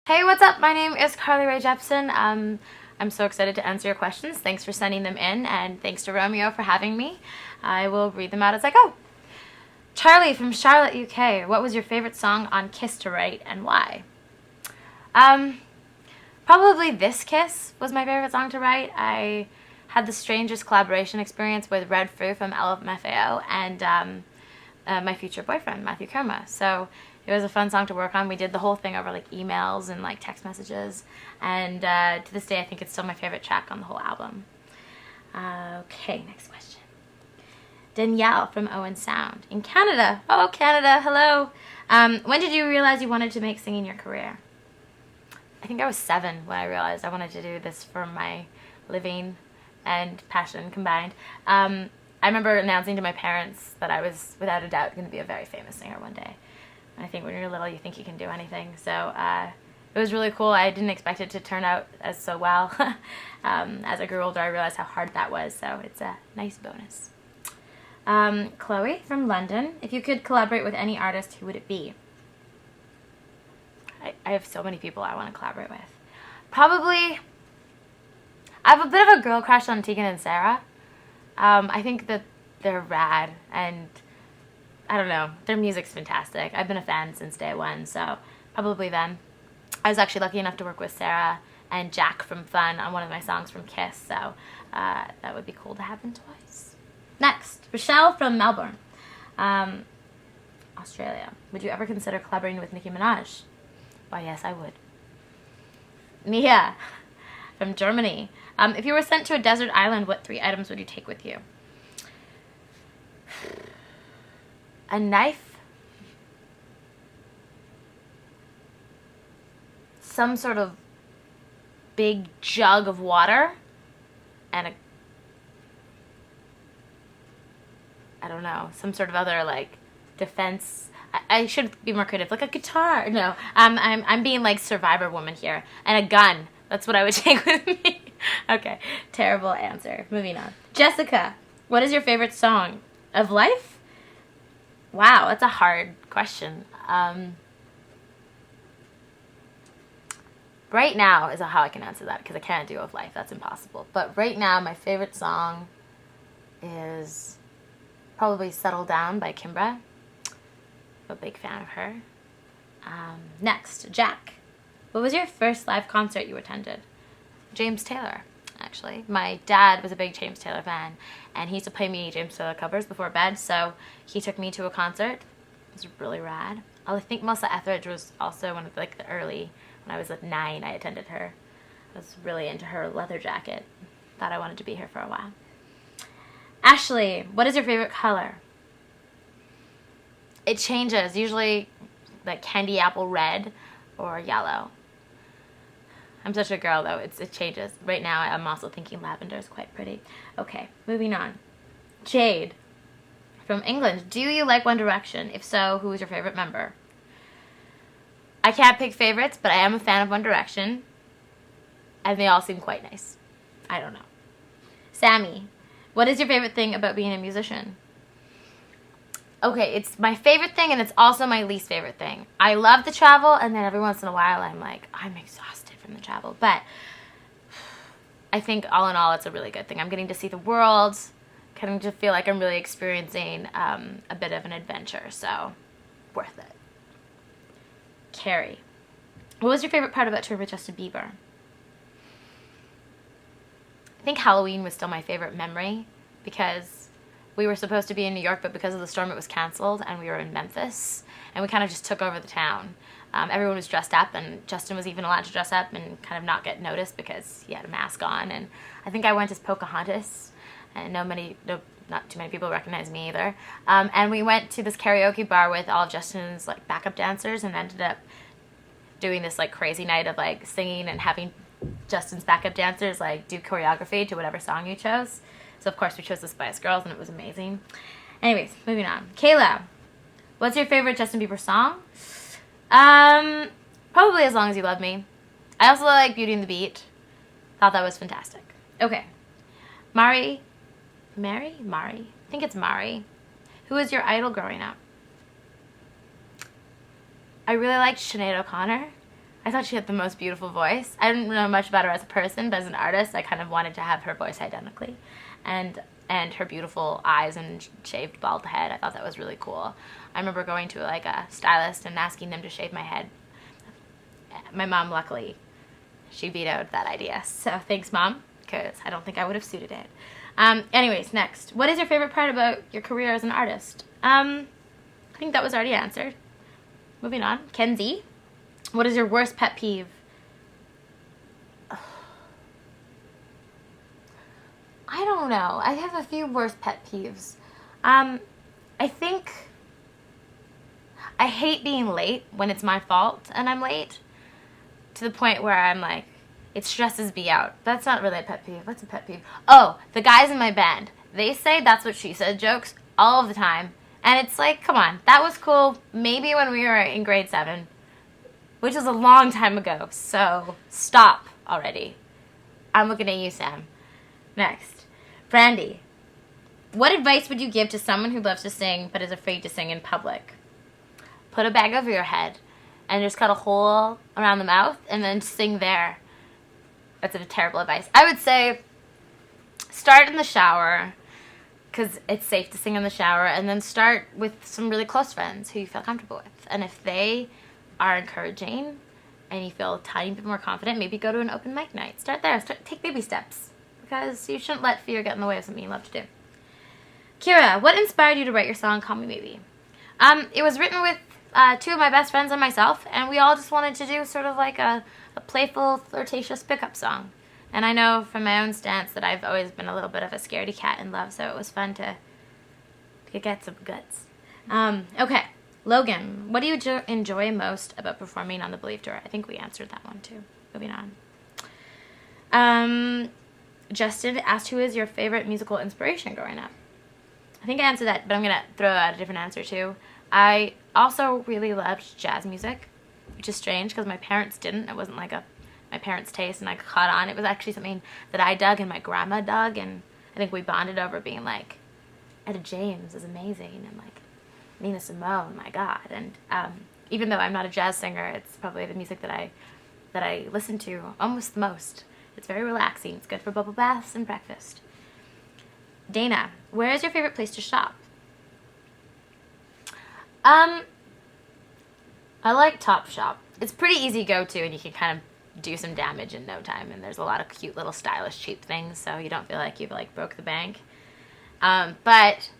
Hey, what's up? My name is Rae Jepsen. I'm so excited to answer your questions. Thanks for sending them in, and thanks to Romeo for having me. I will read them out as I go. Charlie from Charlotte, UK. What was your favorite song on Kiss to write, and why? Probably This Kiss was my favorite song to write. I had the strangest collaboration experience with Red Foo from LMFAO and my future boyfriend, Matthew Kerma. So it was a fun song to work on. We did the whole thing over like emails and like text messages. And to this day, I think it's still my favorite track on the whole album. Okay, next question. Danielle from Owen Sound in Canada. Oh, Canada, hello. When did you realize you wanted to make singing your career? I think I was 7 when I realized I wanted to do this for my living and passion combined. I remember announcing to my parents that I was, without a doubt, going to be a very famous singer one day. I think when you're little, you think you can do anything. So it was really cool. I didn't expect it to turn out as so well. As I grew older, I realized how hard that was. So it's a nice bonus. Chloe from London. If you could collaborate with any artist, who would it be? I have so many people I want to collaborate with. Probably, I have a bit of a girl crush on Tegan and Sarah. I think that they're rad, and I don't know, their music's fantastic. I've been a fan since day one, so probably them. I was actually lucky enough to work with Sarah and Jack from Fun on one of my songs from Kiss, so that would be cool to happen twice. Next, Rochelle from Melbourne, Australia. Would you ever consider collaborating with Nicki Minaj? Why, yes, I would. Mia from Germany. If you were sent to a desert island, what 3 items would you take with you? A knife, some sort of big jug of water, and I don't know, some sort of other like defense. I should be more creative, like a guitar. No, I'm being like Survivor woman here, and a gun. That's what I would take with me. Okay, terrible answer. Moving on. Jessica, what is your favorite song of life? Wow, that's a hard question. Right now is how I can answer that, because I can't do of life. That's impossible. But right now, my favorite song is probably Settle Down by Kimbra. I'm a big fan of her. Next, Jack. What was your first live concert you attended? James Taylor, actually. My dad was a big James Taylor fan, and he used to play me James Taylor covers before bed, so he took me to a concert. It was really rad. I think Melissa Etheridge was also one of the early, when I was 9, I attended her. I was really into her leather jacket. Thought I wanted to be here for a while. Ashley, what is your favorite color? It changes, usually like candy apple red or yellow. I'm such a girl though, it changes. Right now I'm also thinking lavender is quite pretty. Okay, moving on. Jade from England. Do you like One Direction? If so, who is your favorite member? I can't pick favorites, but I am a fan of One Direction. And they all seem quite nice. I don't know. Sammy, what is your favorite thing about being a musician? Okay, it's my favorite thing and it's also my least favorite thing. I love to travel, and then every once in a while I'm like, I'm exhausted from the travel. But I think all in all it's a really good thing. I'm getting to see the world, getting to feel like I'm really experiencing a bit of an adventure, so worth it. Carrie, what was your favorite part about touring with Justin Bieber? I think Halloween was still my favorite memory, because we were supposed to be in New York, but because of the storm it was canceled, and we were in Memphis, and we kind of just took over the town. Everyone was dressed up, and Justin was even allowed to dress up and kind of not get noticed because he had a mask on, and I think I went as Pocahontas, and not too many people recognized me either. And we went to this karaoke bar with all of Justin's backup dancers, and ended up doing this crazy night of singing and having Justin's backup dancers do choreography to whatever song you chose. So of course we chose the Spice Girls, and it was amazing. Anyways, moving on. Kayla, what's your favorite Justin Bieber song? Probably As Long As You Love Me. I also like Beauty and the Beat. Thought that was fantastic. Okay. Mari. I think it's Mari. Who was your idol growing up? I really liked Sinead O'Connor. I thought she had the most beautiful voice. I didn't know much about her as a person, but as an artist, I kind of wanted to have her voice identically. And her beautiful eyes and shaved bald head. I thought that was really cool. I remember going to like a stylist and asking them to shave my head. My mom, luckily, she vetoed that idea. So thanks, Mom, because I don't think I would have suited it. Anyways, next. What is your favorite part about your career as an artist? I think that was already answered. Moving on. Kenzie, what is your worst pet peeve? I don't know. I have a few worst pet peeves. I think I hate being late when it's my fault and I'm late, to the point where I'm like, it stresses me out. That's not really a pet peeve. What's a pet peeve? Oh, the guys in my band. They say that's what she said jokes all of the time. And it's like, come on, that was cool maybe when we were in grade 7, which is a long time ago. So stop already. I'm looking at you, Sam. Next. Brandy, what advice would you give to someone who loves to sing but is afraid to sing in public? Put a bag over your head and just cut a hole around the mouth and then sing there. That's a terrible advice. I would say start in the shower, because it's safe to sing in the shower, and then start with some really close friends who you feel comfortable with. And if they are encouraging and you feel a tiny bit more confident, maybe go to an open mic night. Start there. Take baby steps. Because you shouldn't let fear get in the way of something you love to do. Kira, what inspired you to write your song, Call Me Maybe? It was written with 2 of my best friends and myself, and we all just wanted to do sort of like a playful, flirtatious pickup song. And I know from my own stance that I've always been a little bit of a scaredy cat in love, so it was fun to get some guts. Okay, Logan, what do you enjoy most about performing on the Believe Tour? I think we answered that one too. Moving on. Justin asked, who is your favorite musical inspiration growing up? I think I answered that, but I'm going to throw out a different answer too. I also really loved jazz music, which is strange because my parents didn't. It wasn't like my parents' taste, and I caught on. It was actually something that I dug and my grandma dug, and I think we bonded over being like, Etta James is amazing, and like Nina Simone, my God. And even though I'm not a jazz singer, it's probably the music that I listen to almost the most. It's very relaxing. It's good for bubble baths and breakfast. Dana, where is your favorite place to shop? I like Topshop. It's pretty easy to go to, and you can kind of do some damage in no time. And there's a lot of cute little stylish cheap things, so you don't feel like you've like broke the bank. But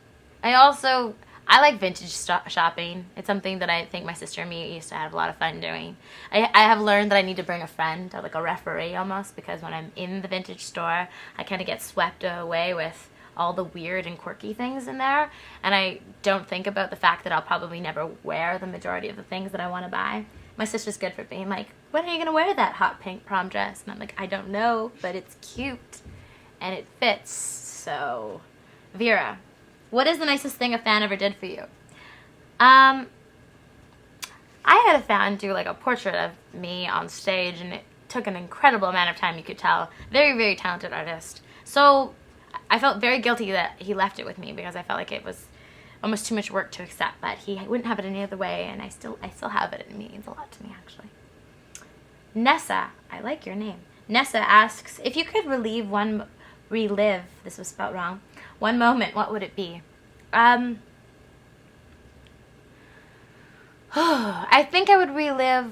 I like vintage shopping. It's something that I think my sister and me used to have a lot of fun doing. I have learned that I need to bring a friend, or like a referee almost, because when I'm in the vintage store, I kind of get swept away with all the weird and quirky things in there, and I don't think about the fact that I'll probably never wear the majority of the things that I want to buy. My sister's good for being like, when are you going to wear that hot pink prom dress? And I'm like, I don't know, but it's cute, and it fits. So, Vera, what is the nicest thing a fan ever did for you? I had a fan do like a portrait of me on stage, and it took an incredible amount of time, you could tell. Very, very talented artist. So I felt very guilty that he left it with me, because I felt like it was almost too much work to accept, but he wouldn't have it any other way, and I still have it. It means a lot to me, actually. Nessa, I like your name. Nessa asks, if you could relive, this was spelled wrong, one moment, what would it be? I think I would relive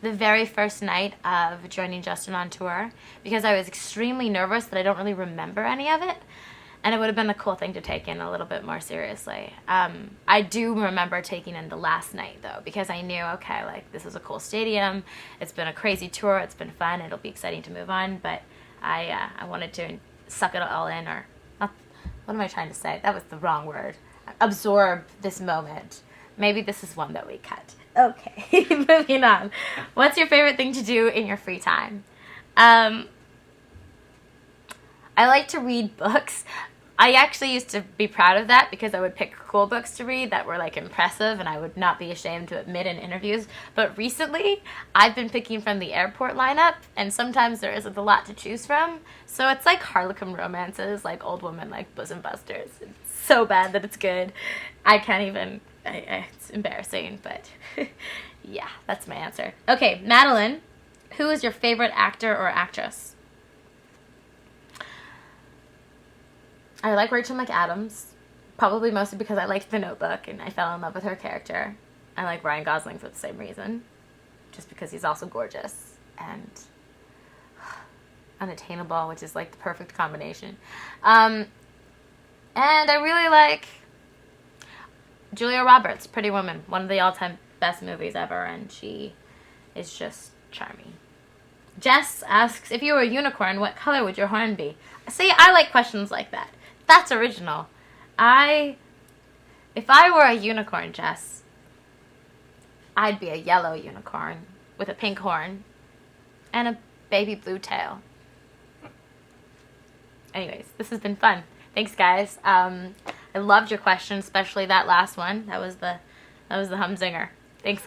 the very first night of joining Justin on tour, because I was extremely nervous that I don't really remember any of it, and it would have been a cool thing to take in a little bit more seriously. I do remember taking in the last night, though, because I knew, okay, like, this is a cool stadium, it's been a crazy tour, it's been fun, it'll be exciting to move on, but I wanted to suck it all in, or, not, what am I trying to say? That was the wrong word. Absorb this moment. Maybe this is one that we cut. Okay, moving on. What's your favorite thing to do in your free time? I like to read books. I actually used to be proud of that, because I would pick cool books to read that were like impressive, and I would not be ashamed to admit in interviews. But recently, I've been picking from the airport lineup, and sometimes there isn't a lot to choose from. So it's like Harlequin romances, like old woman, like bosom busters. It's so bad that it's good. I can't even It's embarrassing, but yeah, that's my answer. Okay, Madeline, who is your favorite actor or actress? I like Rachel McAdams, probably mostly because I liked The Notebook and I fell in love with her character. I like Ryan Gosling for the same reason, just because he's also gorgeous and unattainable, which is like the perfect combination. And I really like Julia Roberts, Pretty Woman, one of the all-time best movies ever, and she is just charming. Jess asks, if you were a unicorn, what color would your horn be? See, I like questions like that. That's original. If I were a unicorn, Jess, I'd be a yellow unicorn with a pink horn and a baby blue tail. Anyways, this has been fun. Thanks, guys. I loved your question, especially that last one. That was the humzinger. Thanks.